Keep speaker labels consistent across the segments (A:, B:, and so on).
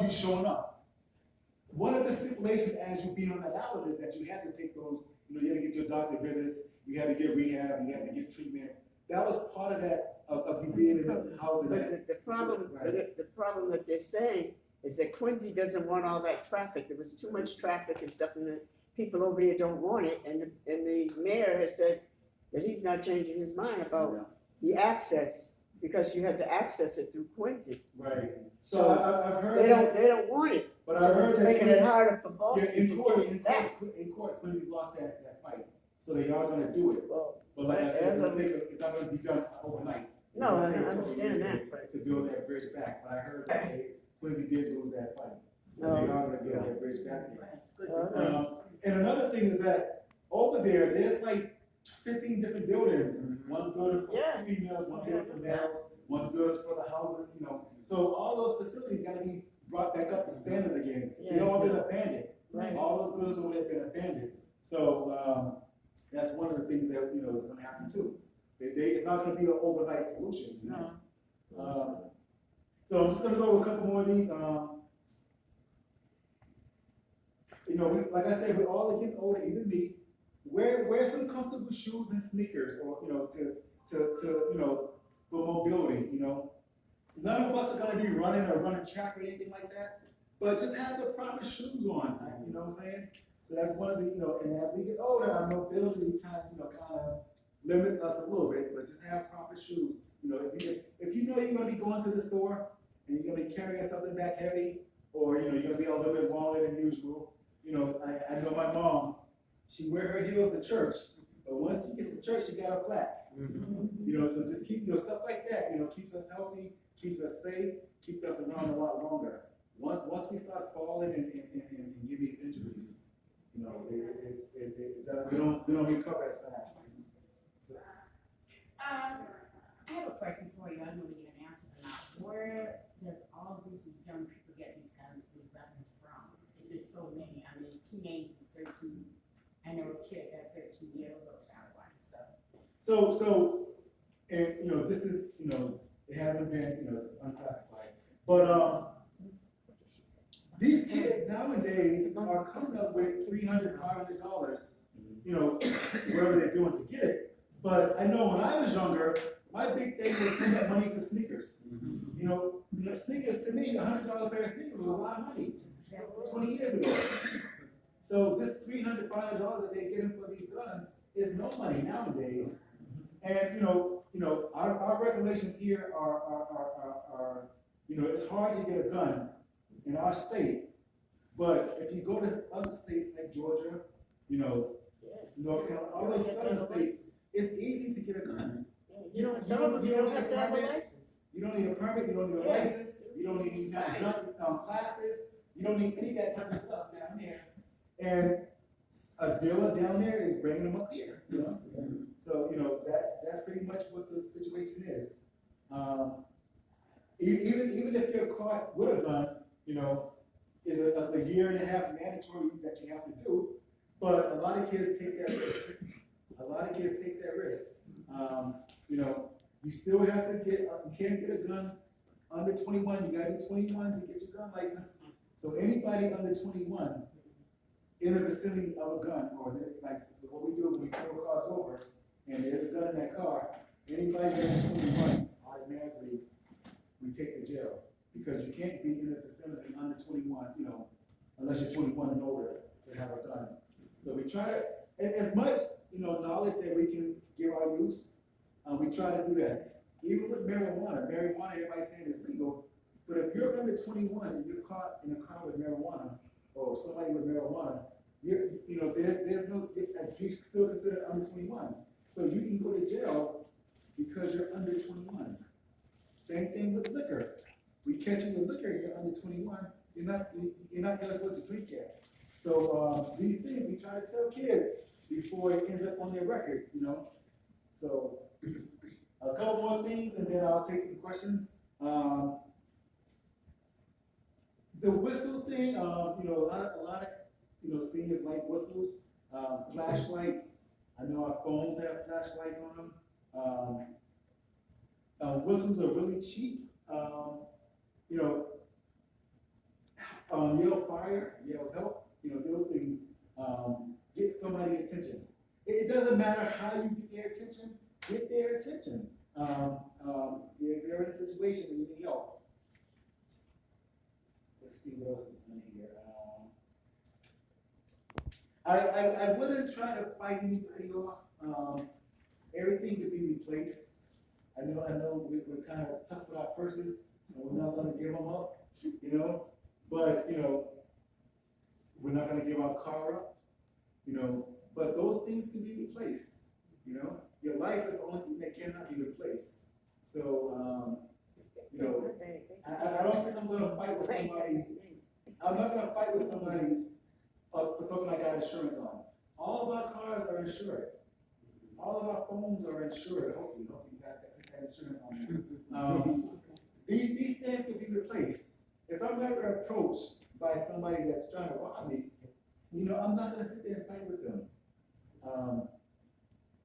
A: you showing up. One of the stipulations as you being on that island is that you had to take those, you had to get your doctor visits, you had to get rehab, you had to get treatment. That was part of that, of you being in the housing.
B: But the problem that they're saying is that Quincy doesn't want all that traffic. There was too much traffic and stuff, and the people over there don't want it. And the mayor has said that he's not changing his mind about the access, because you had to access it through Quincy.
A: Right.
B: So
A: I've heard
B: they don't want it.
A: But I
B: So
A: heard
B: it's
A: that
B: making it harder for Boston
A: in
B: to
A: court,
B: get it back.
A: in court, Quincy's lost that fight. So they are gonna do it.
B: Well,
A: But like I said, it's not gonna be done overnight. It's
B: no,
A: gonna
B: I
A: take a couple
B: understand
A: years
B: that, but
A: to build that bridge back. But I heard that Quincy did lose that fight. So they are gonna build that bridge back there.
C: That's good.
A: And another thing is that over there's like 15 different buildings. One building for
B: Yeah.
A: females, one building for males, one building for the housing, So all those facilities gotta be brought back up to standard again. They
B: Yeah.
A: all been abandoned.
B: Right.
A: All those buildings over there have been abandoned. So, that's one of the things that, is gonna happen too. It's not gonna be an overnight solution.
B: no.
A: So I'm just gonna go over a couple more of these. Like I said, we're all getting older, even me. Wear some comfortable shoes and sneakers, or for mobility. None of us are gonna be running track or anything like that. But just have the proper shoes on. You know what I'm saying? So that's one of the and as we get older, our mobility time kind of limits us a little bit. But just have proper shoes. If you know you're gonna be going to the store and you're gonna be carrying something back heavy, or you're gonna be a little bit longer than usual. I know my mom, she wear her heels to church, but once she gets to church, she got her flats. So just keep, stuff like that, keeps us healthy, keeps us safe, keeps us around a lot longer. Once we start falling and get these injuries, we don't recover as fast. So,
C: I have a question for you. I know you can answer or not. Where does all these young people get these weapons from? It's just so many. I mean, teenagers, 13. I know a kid at 13 years old got one.
A: So, and this is, it hasn't been, it's unclassified. But these kids nowadays are coming up with $300, $500, whatever they're doing to get it. But I know when I was younger, my big thing was putting up money for sneakers. Sneakers, to me, $100 pair of sneakers was a lot of money 20 years ago. So this $300, $500 that they're getting for these guns is no money nowadays. And our regulations here are it's hard to get a gun in our state. But if you go to other states like Georgia, North Carolina, all those southern states, it's easy to get a gun.
B: You don't have to have a license.
A: You don't need a permit, you don't need a license, you don't need any kind of gun classes, you don't need any of that type of stuff down there. And a dealer down there is bringing them up here, So, that's pretty much what the situation is. Even if you're caught with a gun, it's a year and a half mandatory that you have to do. But a lot of kids take that risk. You still have to you can't get a gun under 21. You gotta be 21 to get your gun license. So anybody under 21 in the vicinity of a gun, or like what we do when we pull cars over, and there's a gun in that car, anybody under 21, automatically we take to jail. Because you can't be in the vicinity under 21, unless you're 21 and older to have a gun. So we try to, as much, knowledge that we can give our use, we try to do that. Even with marijuana, everybody's saying it's legal, but if you're under 21 and you're caught in a car with marijuana, or somebody with marijuana, there's no, you still considered under 21. So you can go to jail because you're under 21. Same thing with liquor. We catch you with liquor, you're under 21, you're not eligible to drink yet. So these things we try to tell kids before it ends up on their record, So a couple more things and then I'll take some questions. The whistle thing, a lot of seniors like whistles, flashlights. I know our phones have flashlights on them. Whistles are really cheap. yell fire, yell help, those things, get somebody attention. It doesn't matter how you get their attention, get their attention. If they're in a situation and you need help. Let's see what else is in here. I wouldn't try to fight anybody off. Everything could be replaced. I know we're kind of tough with our purses, and we're not gonna give them up, but, we're not gonna give our car up, but those things can be replaced, Your life is the only thing that cannot be replaced. So, I don't think I'm gonna fight with somebody. I'm not gonna fight with somebody for something I got insurance on. All of our cars are insured. All of our phones are insured. Hopefully you got that insurance on there. These things can be replaced. If I'm ever approached by somebody that's trying to rob me, I'm not gonna sit there and fight with them.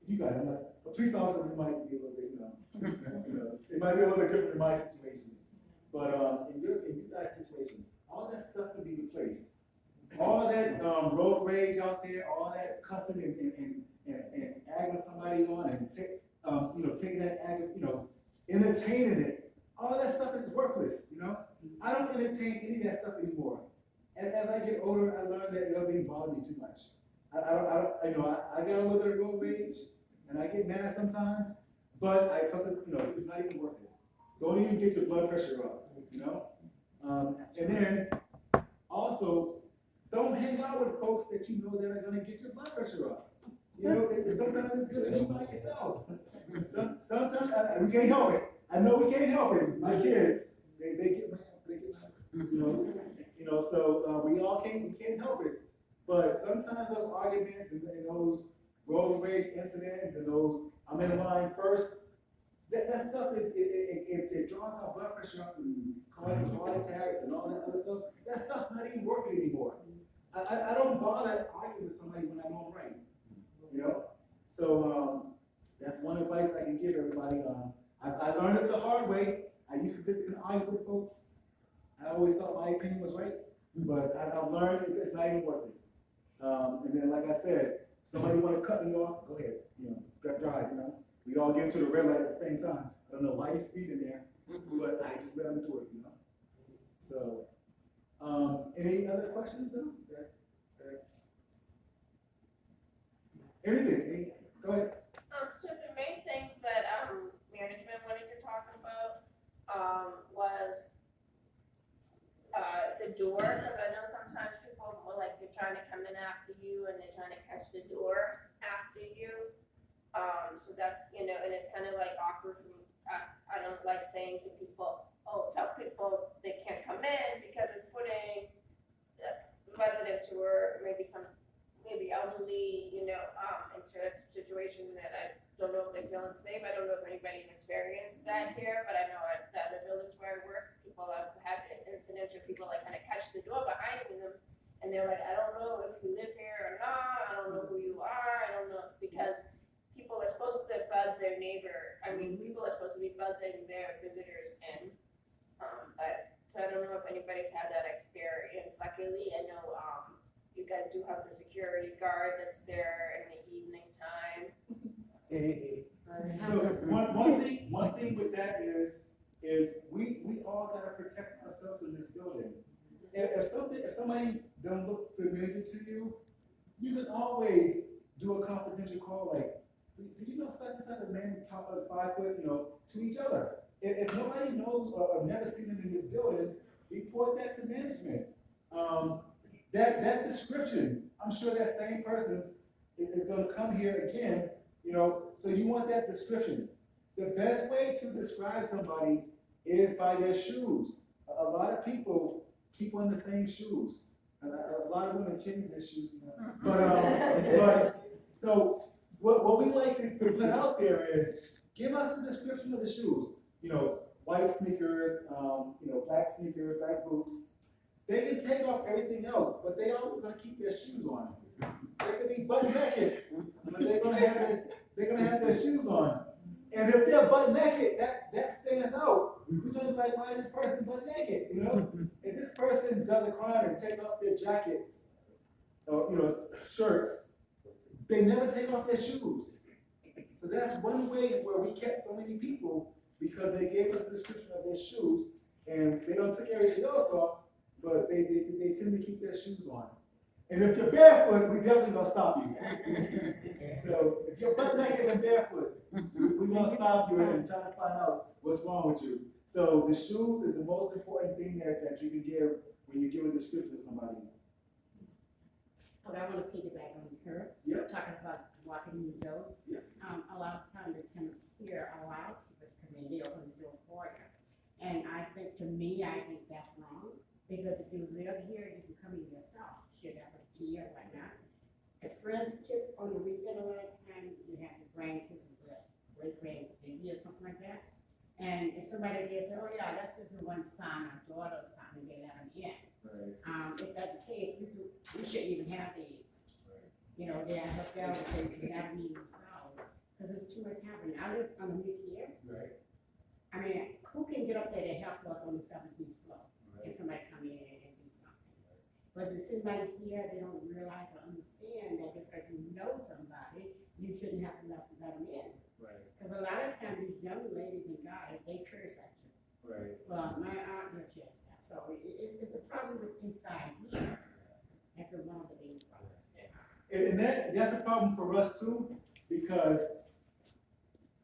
A: You guys, a police officer might be a little bit, it might be a little bit different in my situation. But in your guys' situation, all that stuff can be replaced. All that road rage out there, all that cussing and agging somebody on and taking that agging, entertaining it, all that stuff is worthless, I don't entertain any of that stuff anymore. And as I get older, I learned that it doesn't even bother me too much. I got a little bit of road rage, and I get mad sometimes, but it's not even worth it. Don't even get your blood pressure up, and then also, don't hang out with folks that you know that are gonna get your blood pressure up. Sometimes it's good to be by yourself. Sometimes we can't help it. I know we can't help it. My kids, they get mad, so we all can't help it. But sometimes those arguments and those road rage incidents and those I'm in line first, that stuff it draws our blood pressure up and causes heart attacks and all that other stuff. That stuff's not even working anymore. I don't bother arguing with somebody when I know I'm right, So that's one advice I can give everybody. I learned it the hard way. I used to sit and argue with folks. I always thought my opinion was right, but I've learned it's not even worth it. And then, like I said, somebody want to cut me off, go ahead, drive, We all get to the red light at the same time. I don't know why he's speeding there, but I just let him do it, So, any other questions though? Anything? Go ahead.
D: So the main things that management wanted to talk about was the door, because I know sometimes people will they're trying to come in after you and they're trying to catch the door after you. So that's and it's kind of awkward for us. I don't like saying to people, tell people they can't come in because it's putting residents who are maybe elderly, into a situation that I don't know if they feel unsafe. I don't know if anybody's experienced that here, but I know at the other buildings where I work, people have had incidents where people kind of catch the door behind them, and they're like, I don't know if you live here or not. I don't know who you are. I don't know, because people are supposed to buzz their neighbor. People are supposed to be buzzing their visitors in. So I don't know if anybody's had that experience. Luckily, I know you guys do have the security guard that's there in the evening time.
A: So one thing with that is we all gotta protect ourselves in this building. If somebody don't look familiar to you, you can always do a confidential call do you know such and such a man top of 5 foot, to each other. If nobody knows or never seen them in this building, report that to management. That description, I'm sure that same person is gonna come here again, so you want that description. The best way to describe somebody is by their shoes. A lot of people keep on the same shoes. A lot of women change their shoes, but so what we like to put out there is give us the description of the shoes. White sneakers, black sneakers, black boots. They can take off everything else, but they always gonna keep their shoes on. They could be butt naked, but they're gonna have their shoes on. And if they're butt naked, that stands out. We're gonna be like, why is this person butt naked? If this person person does a crime and takes off their jackets or, shirts, they never take off their shoes. So that's one way where we catch so many people, because they gave us a description of their shoes and they don't take everything else off, but they tend to keep their shoes on. And if you're barefoot, we definitely gonna stop you. So if you're butt naked and barefoot, we're gonna stop you and try to find out what's wrong with you. So the shoes is the most important thing that you can give when you give a description to somebody.
C: Okay, I wanna piggyback on her.
A: Yep.
C: Talking about walking the dogs.
A: Yep.
C: A lot of times the tenants here allow people to come in, they open the door for you. And I think, to me, I think that's wrong, because if you live here, you can come in yourself, should have a key or whatnot. If friends kiss on the weekend a lot of time, you have the grandkids and great grands busy or something like that. And if somebody there say, oh yeah, that's just one son or daughter or something, they let them in.
A: Right.
C: If that's the case, we shouldn't even have these. You know, they are helped out because they have to meet themselves, because it's too much happening. I live underneath here.
A: Right.
C: I mean, who can get up there to help us on the 17th floor? If somebody come in and do something. But the somebody here, they don't realize or understand that just because you know somebody, you shouldn't have to let them in.
A: Right.
C: Because a lot of times these young ladies and guys, they curse at you.
A: Right.
C: Well, my aunt will curse that. So it's a problem with inside here. That's one of the biggest problems.
A: And that's a problem for us too, because,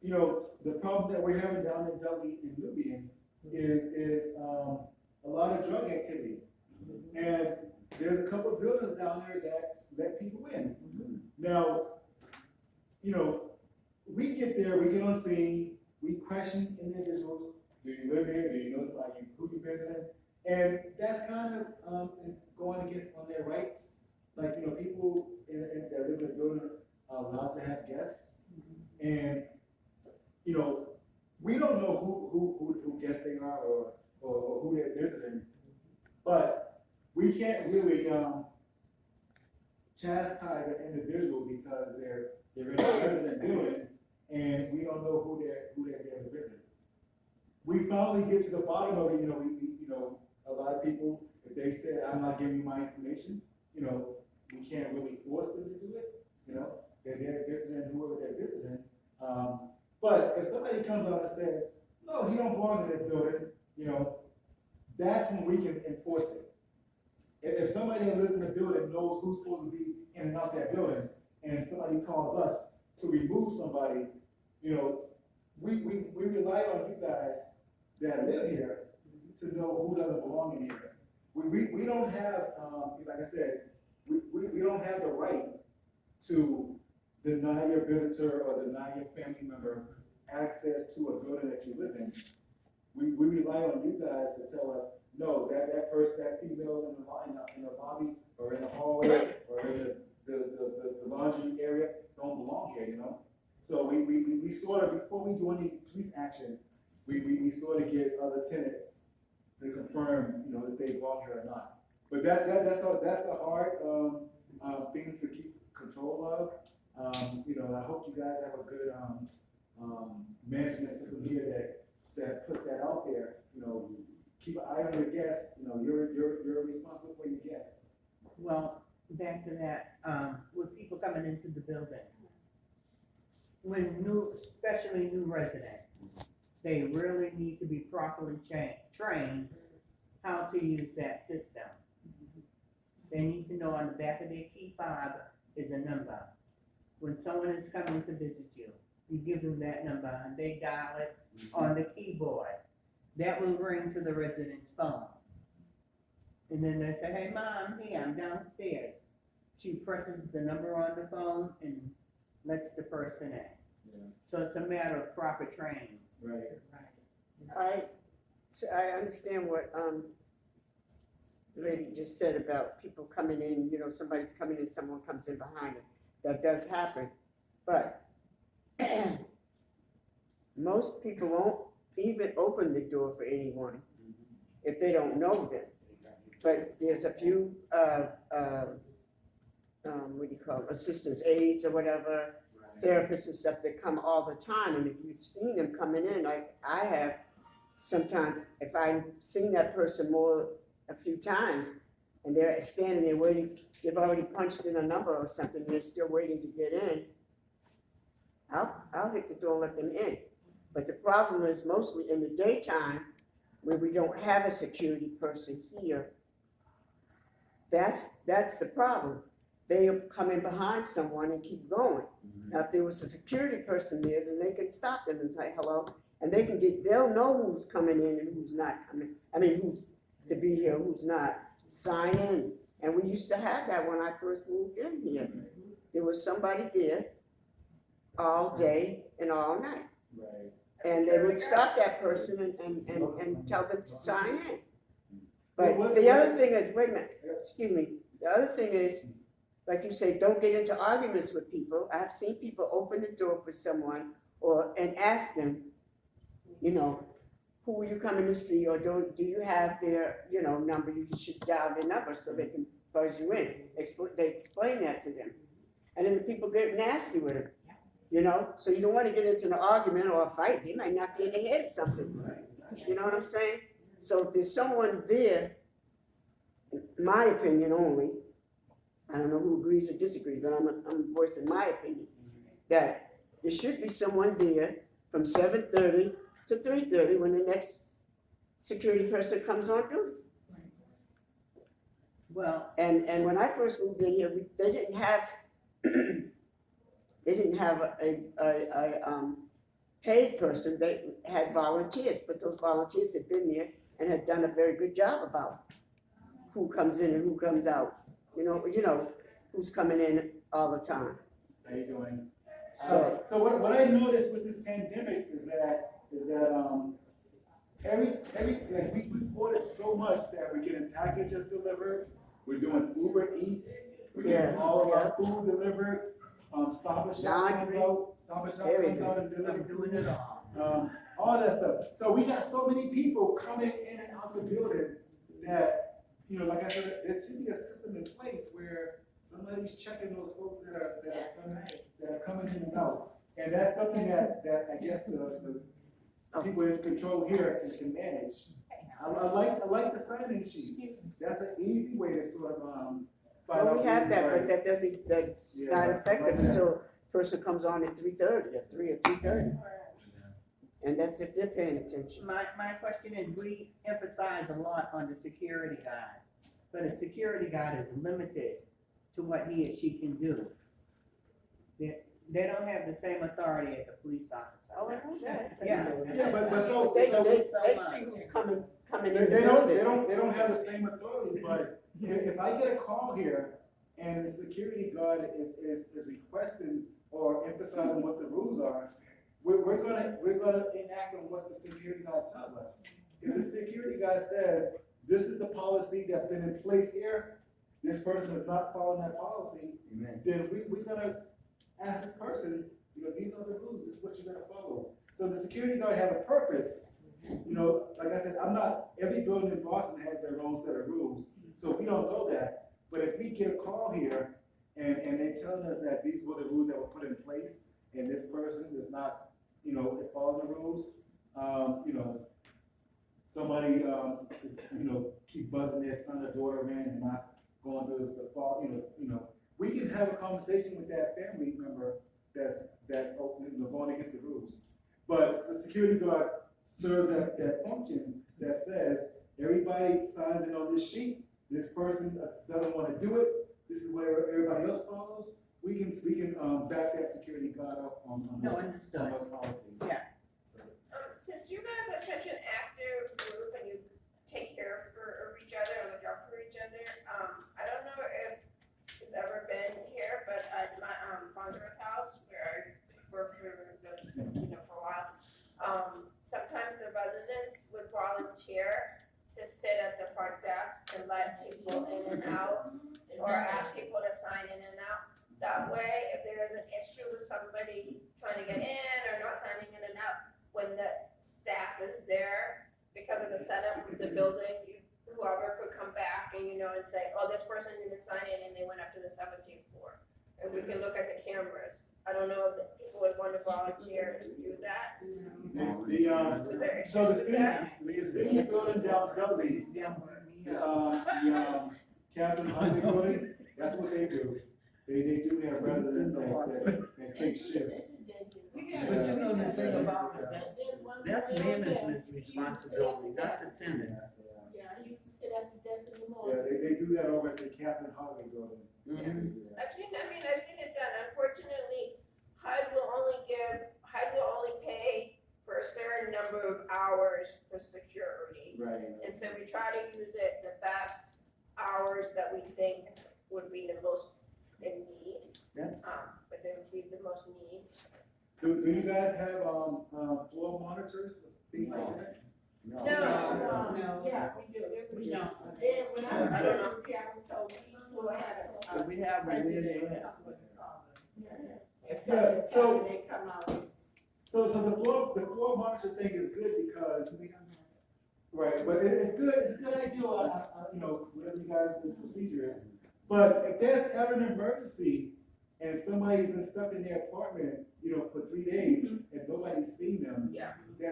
A: the problem that we're having down in Dudley and Nubian is a lot of drug activity. And there's a couple of buildings down there that let people in. Now, we get there, we get on scene, we question individuals. Do you live here? Do you know somebody who you visiting? And that's kind of going against on their rights. Like, people that live in the building are allowed to have guests. And, we don't know who guests they are or who they're visiting. But we can't really chastise an individual because they're in a resident building and we don't know who they're there to visit. We finally get to the bottom of it. A lot of people, if they say, I'm not giving you my information, we can't really force them to do it. They're visiting whoever they're visiting. But if somebody comes out and says, no, he don't belong in this building, that's when we can enforce it. If somebody that lives in the building knows who's supposed to be in and out that building, and somebody calls us to remove somebody, we rely on you guys that live here to know who doesn't belong in here. We don't have, like I said, we don't have the right to deny your visitor or deny your family member access to a building that you live in. We rely on you guys to tell us, no, that person, that female in the lobby or in the hallway or in the laundry area don't belong here, So we sort of, before we do any police action, we sort of get other tenants to confirm, if they belong here or not. But that's a hard thing to keep control of. I hope you guys have a good management system here that puts that out there. Keep an eye on your guests. You're responsible for your guests.
E: Well, back to that, with people coming into the building, especially new residents, they really need to be properly trained how to use that system. They need to know on the back of their key fob is a number. When someone is coming to visit you, you give them that number and they dial it on the keyboard. That will ring to the resident's phone. And then they say, hey mom, here, I'm downstairs. She presses the number on the phone and lets the person in.
A: Yeah.
E: So it's a matter of proper training.
A: Right.
B: I understand what the lady just said about people coming in, somebody's coming in, someone comes in behind them. That does happen, but most people won't even open the door for anyone if they don't know them. But there's a few, assistants, aides or whatever, therapists and stuff that come all the time. And if you've seen them coming in, like I have, sometimes if I've seen that person more a few times, and they're standing there waiting, they've already punched in a number or something, they're still waiting to get in, I'll hit the door and let them in. But the problem is mostly in the daytime, where we don't have a security person here, that's the problem. They'll come in behind someone and keep going. Now, if there was a security person there, then they can stop them and say hello, and they'll know who's coming in and who's not coming, who's to be here, who's not, sign in. And we used to have that when I first moved in here. There was somebody there all day and all night.
A: Right.
B: And they would stop that person and tell them to sign in. But
A: What-
B: the other thing is, wait a minute, excuse me, the other thing is, like you say, don't get into arguments with people. I've seen people open the door for someone and ask them, who are you coming to see, or do you have their, number, you should dial their number so they can buzz you in. They explain that to them. And then the people get nasty with them, so you don't wanna get into an argument or a fight, they might knock you in the head or something. You know what I'm saying? So if there's someone there, in my opinion only, I don't know who agrees or disagrees, but I'm voicing my opinion, that there should be someone there from 7:30 to 3:30 when the next security person comes on duty.
E: Well,
B: And when I first moved in here, they didn't have a paid person. They had volunteers, but those volunteers had been there and had done a very good job about who comes in and who comes out. Who's coming in all the time.
A: How you doing?
B: So
A: So what I noticed with this pandemic is that we ordered so much that we're getting packages delivered, we're doing Uber Eats, we're getting all of our food delivered, Stop and Shop comes out and delivers
E: doing it all.
A: all that stuff. So we got so many people coming in and out the building that, like I said, there should be a system in place where somebody's checking those folks that are coming in and out. And that's something that I guess the people in control here can manage. I like the sign-in sheet. That's an easy way to sort of find out.
B: well, we have that,
A: who's
B: but that's
A: Yeah,
B: not
A: right.
B: effective
A: Right.
B: until a person comes on at 3:30 or 3 or 3:30. And that's if they're paying attention.
E: My question is, we emphasize a lot on the security guard, but a security guard is limited to what he or she can do. They don't have the same authority as a police officer.
B: Oh, I know that.
A: Yeah, but so
B: They
E: so
B: see
E: much.
B: who's coming in
A: They
B: the
A: don't,
B: building.
A: they don't have the same authority, but if I get a call here and the security guard is requesting or emphasizing what the rules are, we're gonna enact on what the security guard tells us. If the security guard says, this is the policy that's been in place here, this person is not following that policy, then we're gonna ask this person, these are the rules, this is what you're gonna follow. So the security guard has a purpose. Like I said, every building in Boston has their own set of rules, so we don't know that. But if we get a call here and they're telling us that these were the rules that were put in place, and this person is not, following the rules, somebody, is, keep buzzing their son or daughter in and not going to the fall, we can have a conversation with that family member that's going against the rules. But the security guard serves that function that says, everybody signs in on this sheet, this person doesn't wanna do it, this is what everybody else follows, we can back that security guard up on
E: No,
A: those
E: understood.
A: policies.
E: Yeah.
A: So,
D: Since you guys are such an active group and you take care of each other and look out for each other, I don't know if it's ever been here, but at my Farnsworth house where I worked for for a while, sometimes the residents would volunteer to sit at the front desk and let people in and out, or ask people to sign in and out. That way, if there's an issue with somebody trying to get in or not signing in and out, when the staff is there, because of the setup of the building, whoever could come back and, and say, oh, this person didn't sign in and they went up to the 17th floor. And we can look at the cameras. I don't know if people would want to volunteer to do that.
A: Was there
D: Was there
A: so the
D: issues with that?
A: city building down Dudley, Catherine Huntley building, that's what they do. They do have residents that take shifts.
F: But you know the thing about it, that's management's responsibility, not the tenants.
E: Yeah, I used to sit at the desk in the
A: Yeah,
E: morning.
A: they do that over at the Catherine Huntley building.
F: Mhm.
D: I've seen it done. Unfortunately, HUD will only pay for a certain number of hours for security.
A: Right.
D: And so we try to use it the best hours that we think would be the most in need,
F: That's,
D: but there would be the most needs.
A: Do you guys have, floor monitors, things like that?
F: no.
E: No, yeah, we do.
C: We don't.
E: Then when I
D: I don't know.
E: was there, I was told each floor had a.
F: But we have one there, they have.
E: And
A: Yeah, so-
E: they come out.
A: So the floor monitor thing is good because, right, but it's a good idea, whatever you guys' procedure is. But if there's ever an emergency and somebody's been stuck in their apartment, for 3 days and nobody's seen them,
D: Yeah.
A: the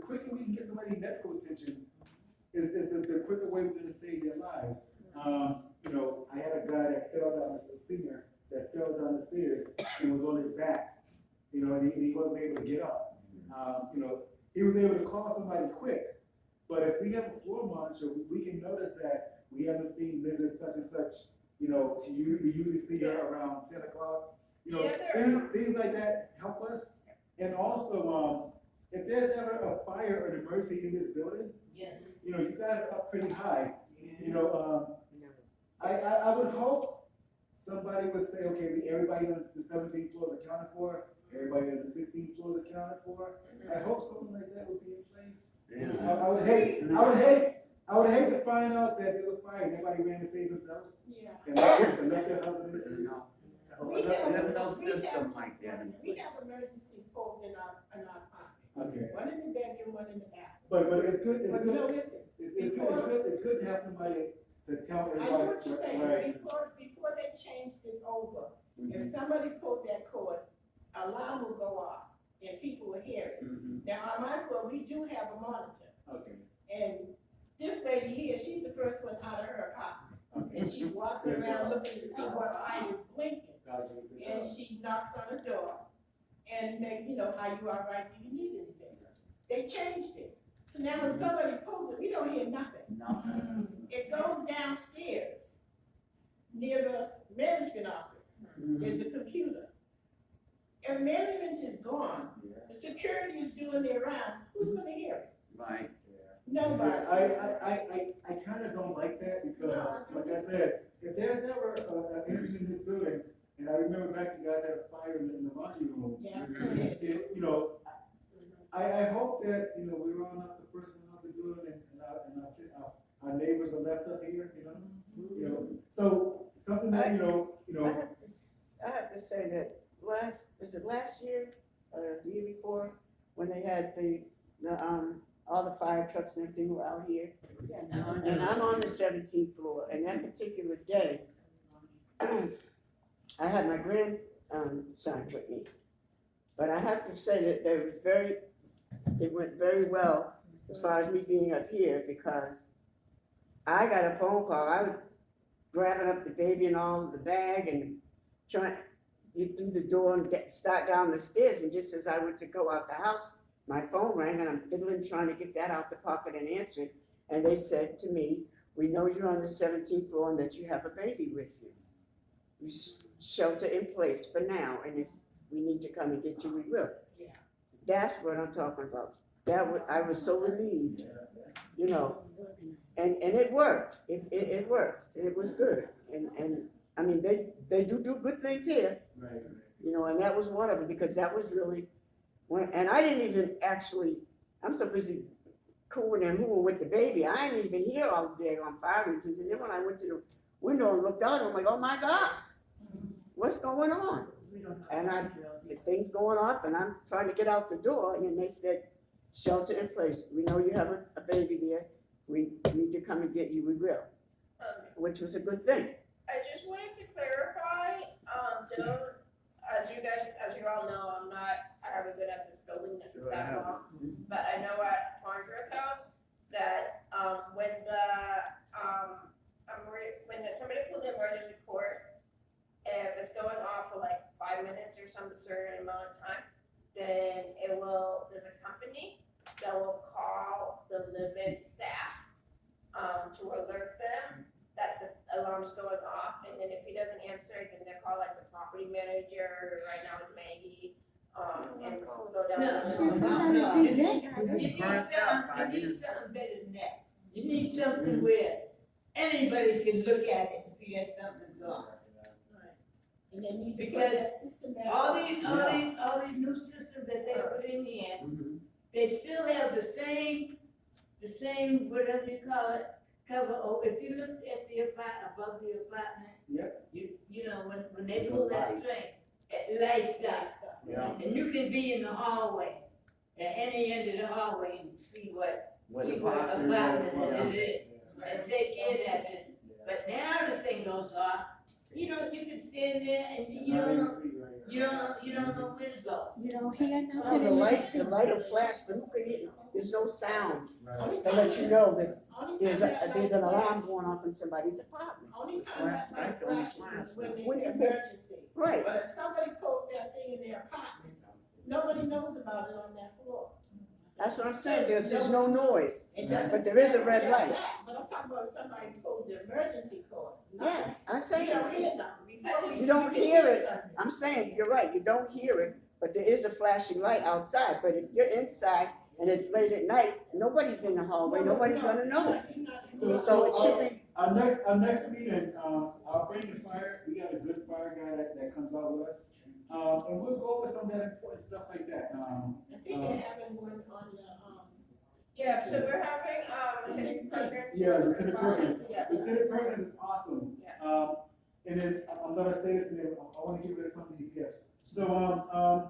A: quicker we can get somebody medical attention is the quicker way we're gonna save their lives. I had a guy that fell down, a senior that fell down the stairs and was on his back, and he wasn't able to get up. He was able to call somebody quick, but if we have a floor monitor, we can notice that we haven't seen Mrs. Such and such, we usually see her around 10 o'clock. Things like that help us. And also, if there's ever a fire or an emergency in this building,
C: Yes.
A: you guys are up pretty high. I would hope somebody would say, okay, everybody on the 17th floor is accounted for, everybody on the 16th floor is accounted for. I hope something like that would be in place.
F: Yeah.
A: I would hate to find out that there was a fire and everybody ran to save themselves
E: Yeah.
A: and left their husband in the streets.
F: No.
E: We have-
F: There's no
E: we have-
F: system like that in
E: We
F: place.
E: have emergency poles in our pocket.
A: Okay,
E: One in the bedroom, one in the bathroom.
A: but it's good,
E: But no, listen,
A: it's good to have somebody to tell
E: I
A: everybody.
E: know what you're saying,
A: Right.
E: before they changed it over, if
A: Mhm.
E: somebody pulled that cord, alarm will go off and people will hear it.
F: Mhm.
E: Now, on my floor, we do have a monitor,
A: Okay,
E: and this lady here, she's the first one out of her apartment.
A: okay.
E: And she's walking around looking to see what light is blinking,
A: Gotcha, good
E: and
A: job.
E: she knocks on the door and make, how you are, right, do you need anything? They changed it, so now when somebody pulls it, we don't hear nothing.
F: Nothing.
E: It goes downstairs, near the management office,
F: Mhm.
E: there's a computer. If management is gone,
A: Yeah.
E: the security is doing their round, who's gonna hear it?
F: Right.
E: Nobody.
A: I kinda don't like that because, like I said, if there's ever an incident in this building, and I remember back you guys had a fire in the laundry room,
E: Yeah,
F: Mhm.
A: it, I hope that, we're all not the first one out the building and our neighbors are left up here, so something that,
B: I have to say that last year, the year before, when they had all the fire trucks and everything were out here. And I'm on the 17th floor, and that particular day, I had my grandson with me. But I have to say that it went very well as far as me being up here, because I got a phone call. I was grabbing up the baby and all the bag and trying to get through the door and start down the stairs, and just as I went to go out the house, my phone rang and I'm fiddling trying to get that out the pocket and answer it. And they said to me, "We know you're on the 17th floor and that you have a baby with you. You shelter in place for now, and if we need to come and get you, we will."
E: Yeah.
B: That's what I'm talking about. I was so relieved, and it worked. It worked. It was good. And I mean, they do good things here,
A: Right.
B: and that was one of them, because that was really and I didn't even actually, I'm so busy cooing and hooing with the baby, I didn't even hear all the daggone fire engines. And then when I went to the window and looked out, I'm like, oh my God, what's going on? And the thing's going off, and I'm trying to get out the door, and then they said, "Shelter in place. We know you have a baby there. We need to come and get you. We will," which was a good thing.
D: I just wanted to clarify, Joan, as you all know, I haven't been at this building
F: Sure, I
D: that
F: haven't.
D: long, but I know at Farnsworth House that, when somebody pulls in emergency court, if it's going on for like 5 minutes or some certain amount of time, then there's a company that will call the live-in staff, to alert them that the alarm's going off, and then if he doesn't answer, then they call like the property manager, right now it's Maggie, and go down.
G: No, you need
F: Burnt out by
G: something, you need
F: this.
G: something better than that. You need something where anybody can look at it and see that something's wrong.
C: And they need to put
G: Because
C: that system back.
G: All these new systems that they put in here, they still have the same, whatever you call it, cover, if you look at the apartment, above the apartment.
A: Yep.
G: You know, when they pull that string, it lights up.
A: Yeah.
G: And you can be in the hallway, at any end of the hallway and see what
F: apartment
G: apartment it is, and take care of that. But now the thing goes off, you can stand there and you don't know where to go.
B: Oh, the light will flash, but who can hear? There's no sound to let you know that there's an alarm going off in somebody's apartment.
H: Only time that light flashes is when
B: When
H: it's
B: it-
H: emergency.
B: Right,
H: But if somebody pulled that thing in their apartment, nobody knows about it on that floor.
B: that's what I'm saying, there's no noise.
H: It doesn't-
B: But there is a red light.
H: But I'm talking about somebody pulled the emergency cord.
B: Yeah, I
H: You
B: say,
H: don't hear nothing. Before we-
B: You don't
H: we can
B: hear it.
H: something.
B: I'm saying, you're right, you don't hear it, but there is a flashing light outside, but if you're inside and it's late at night, nobody's in the hallway, nobody's gonna know. So it should be,
A: Our next meeting, I'll bring the fire, we got a good fire guy that comes out with us. And we'll go over some of that important stuff like that,
H: I think they're having one on the,
D: Yeah, so we're having, Lieutenant Perkins.
A: Yeah, Lieutenant Perkins.
D: Yeah.
A: Lieutenant Perkins is awesome.
D: Yeah.
A: And then I'm gonna say this, and then I wanna get rid of some of these gifts. So,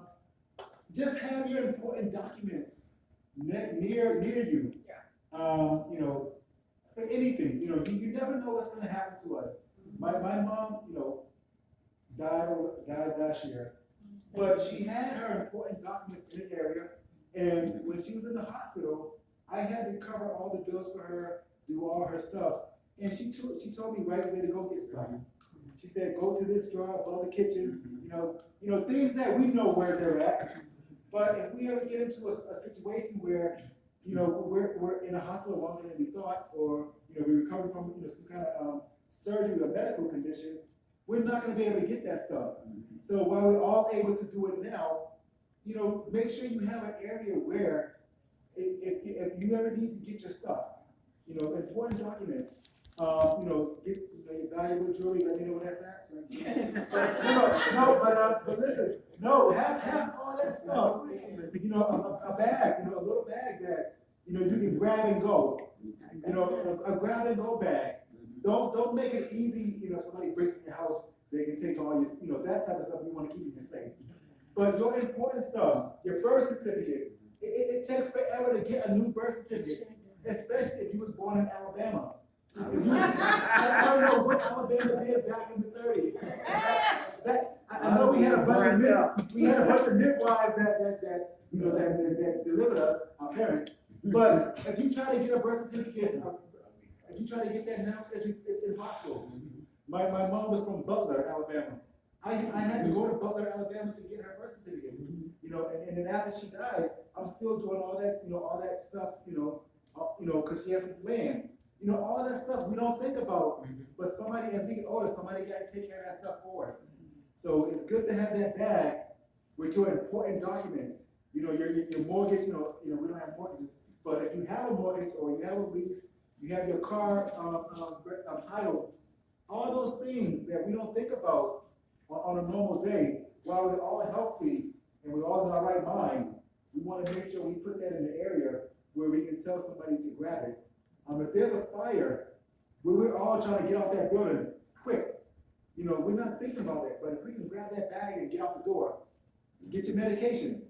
A: just have your important documents near you.
D: Yeah.
A: You know, for anything, you never know what's gonna happen to us. My mom, died last year, but she had her important documents in the area, and when she was in the hospital, I had to cover all the bills for her, do all her stuff, and she told me right away to go get stuff. She said, go to this drawer above the kitchen, things that we know where they're at. But if we ever get into a situation where, we're in a hospital longer than we thought, or, we recover from, some kind of surgery or medical condition, we're not gonna be able to get that stuff. So while we're all able to do it now, make sure you have an area where if you ever need to get your stuff, important documents, get your valuable jewelry, let me know where that's at, so. But listen, have all that stuff, a bag, a little bag that, you can grab and go, a grab and go bag. Don't make it easy, if somebody breaks in your house, they can take all your, that type of stuff you wanna keep in your safe. But your important stuff, your birth certificate, it takes forever to get a new birth certificate, especially if you was born in Alabama. I don't know what Alabama did back in the 30s. I know we had a bunch of midwives that delivered us, our parents. But if you try to get a birth certificate, if you try to get that now, it's impossible. My mom was from Butler, Alabama. I had to go to Butler, Alabama to get her birth certificate. And then after she died, I'm still doing all that stuff, because she has some land. All that stuff we don't think about. But somebody, as we get older, somebody got to take care of that stuff for us. So it's good to have that bag with your important documents. Your mortgage, we don't have mortgages, but if you have a mortgage or you have a lease, you have your car title, all those things that we don't think about on a normal day, while we're all healthy and we're all in our right mind, we want to make sure we put that in an area where we can tell somebody to grab it. If there's a fire, we're all trying to get out that building quick. We're not thinking about that, but if we can grab that bag and get out the door, get your medication.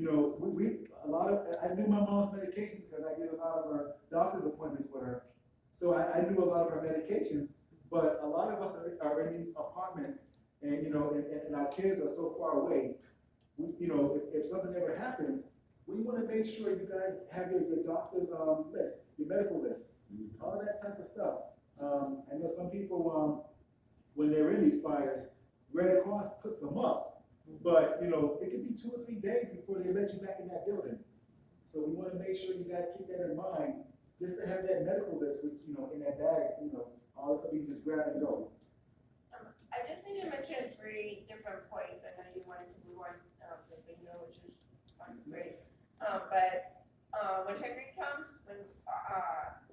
A: I knew my mom's medication because I did a lot of her doctor's appointments with her. So I knew a lot of her medications, but a lot of us are in these apartments and, and our kids are so far away. If something ever happens, we wanna make sure you guys have your doctor's, list, your medical list, all that type of stuff. I know some people, when they're in these fires, Red Cross puts them up, but, you know, it could be 2 or 3 days before they let you back in that building. So we wanna make sure you guys keep that in mind, just to have that medical list with, you know, in that bag, you know, all the stuff you can just grab and go.
D: I just need to mention 3 different points. I know you wanted to move on, the bingo, which is fine, great. When Henry comes, when,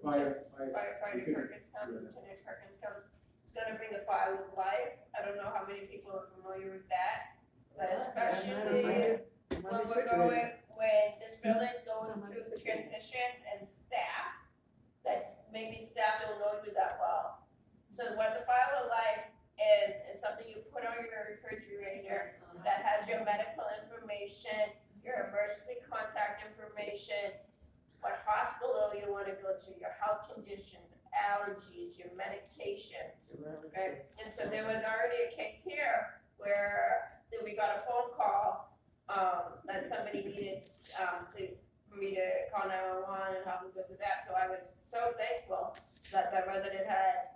A: Fire.
D: Firefighter
A: Lieutenant.
D: Perkins comes,
A: Yeah.
D: Lieutenant Perkins comes, he's gonna bring the file of life. I don't know how many people are familiar with that, but especially when we're going, when this building's going through transitions and staff, that maybe staff don't know you that well. So what the file of life is something you put on your refrigerator that has your medical information, your emergency contact information, what hospital you wanna go to, your health conditions, allergies, your medications. Okay, and so there was already a case here where we got a phone call, that somebody needed, for me to call 911 and help me go through that, so I was so thankful that the resident had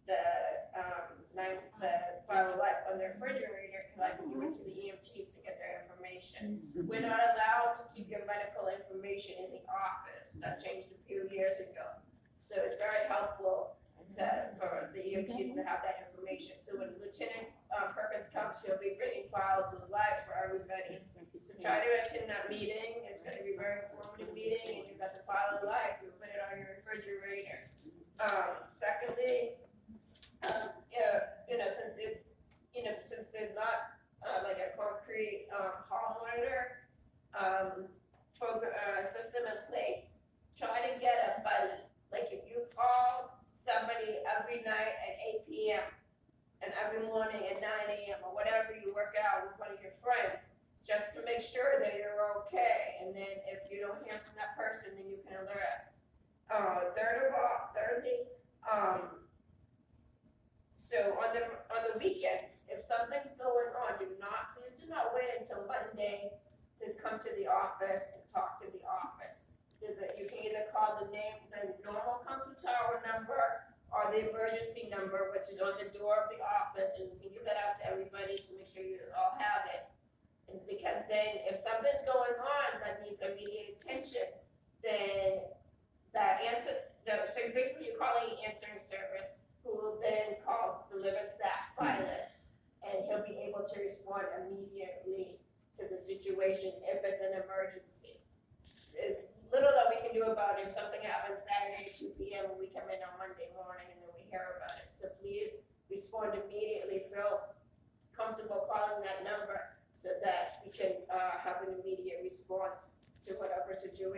D: the file of life on their refrigerator, cause I could give it to the EMTs to get their information. We're not allowed to keep your medical information in the office, that changed a few years ago. So it's very helpful for the EMTs to have that information. So when Lieutenant Perkins comes, he'll be bringing files of life for everybody. So try to attend that meeting, it's gonna be a very informative meeting, and you've got the file of life, you put it on your refrigerator. Secondly, since there's not, like a concrete, hall monitor, system in place, try to get a buddy. Like if you call somebody every night at 8 p.m. and every morning at 9 a.m. or whatever you work out with one of your friends, just to make sure that you're okay. And then if you don't hear from that person, then you can alert us. Thirdly, so on the weekends, if something's going on, please do not wait until Monday to come to the office, to talk to the office. You can either call the normal council tower number or the emergency number, which is on the door of the office, and we can give that out to everybody, so make sure you all have it. And because then if something's going on that needs immediate attention, then so basically you're calling the answering service, who will then call the living staff Silas, and he'll be able to respond immediately to the situation if it's an emergency. There's little that we can do about it if something happens Saturday at 2 p.m. and we come in on Monday morning and then we hear about it. So please respond immediately, feel comfortable calling that number so that we can have an immediate response to whatever situation